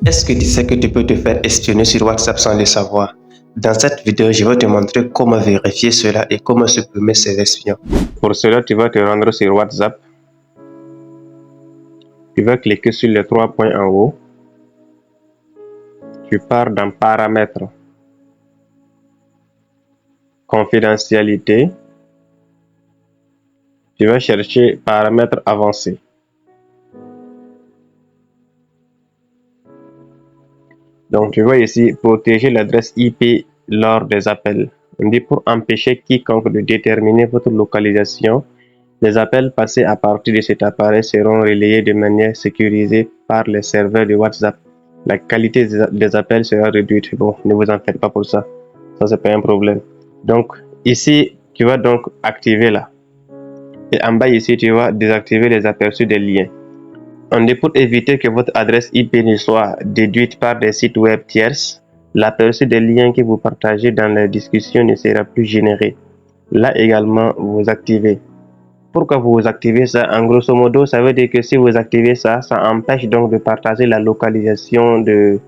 Est-ce que tu sais que tu peux te faire espionner sur WhatsApp sans le savoir? Dans cette vidéo, je vais te montrer comment vérifier cela et comment supprimer ces espions. Pour cela, tu vas te rendre sur WhatsApp. Tu vas cliquer sur les 3 points en haut. Tu pars dans Paramètres, Confidentialité. Tu vas chercher Paramètres avancés. Donc, tu vois ici, protéger l'adresse IP lors des appels. On dit pour empêcher quiconque de déterminer votre localisation, les appels passés à partir de cet appareil seront relayés de manière sécurisée par les serveurs de WhatsApp. La qualité des appels sera réduite. Bon, ne vous en faites pas pour ça. Ça, c'est pas un problème. Donc, ici, tu vas donc activer là. Et en bas ici, tu vas désactiver les aperçus des liens. On dit pour éviter que votre adresse IP ne soit déduite par des sites web tierces, l'aperçu des liens que vous partagez dans la discussion ne sera plus généré. Là également, vous activez. Pourquoi vous activez ça? En grosso modo, ça veut dire que si vous activez ça, ça empêche donc de partager la localisation de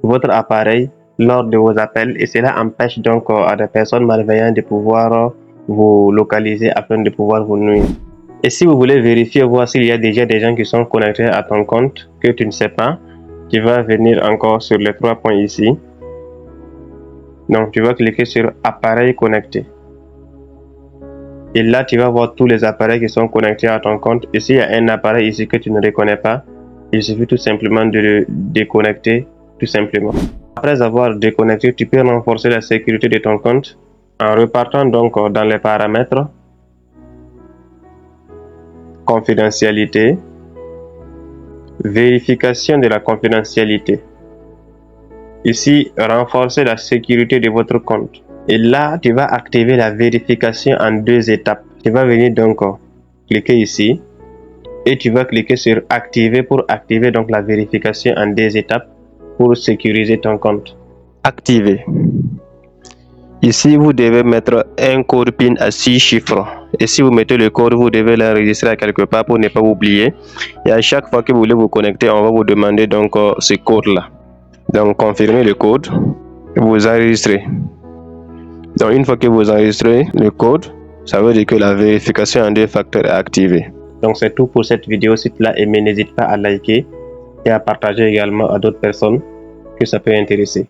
votre appareil lors de vos appels et cela empêche donc à des personnes malveillantes de pouvoir vous localiser afin de pouvoir vous nuire. Et si vous voulez vérifier, voir s'il y a déjà des gens qui sont connectés à ton compte que tu ne sais pas, tu vas venir encore sur les 3 points ici. Donc, tu vas cliquer sur Appareil connecté. Et là, tu vas voir tous les appareils qui sont connectés à ton compte. Et s'il y a un appareil ici que tu ne reconnais pas, il suffit tout simplement de le déconnecter, tout simplement. Après avoir déconnecté, tu peux renforcer la sécurité de ton compte en repartant donc dans les paramètres. Confidentialité, vérification de la confidentialité. Ici, renforcer la sécurité de votre compte. Et là, tu vas activer la vérification en 2 étapes. Tu vas venir donc cliquer ici et tu vas cliquer sur activer pour activer donc la vérification en 2 étapes pour sécuriser ton compte. Activer. Ici, vous devez mettre un code PIN à 6 chiffres. Et si vous mettez le code, vous devez l'enregistrer à quelque part pour ne pas oublier. Et à chaque fois que vous voulez vous connecter, on va vous demander donc ce code-là. Donc, confirmez le code et vous enregistrez. Donc, une fois que vous enregistrez le code, ça veut dire que la vérification en 2 facteurs est activée. Donc, c'est tout pour cette vidéo. Si tu l'as aimé, n'hésite pas à liker et à partager également à d'autres personnes que ça peut intéresser.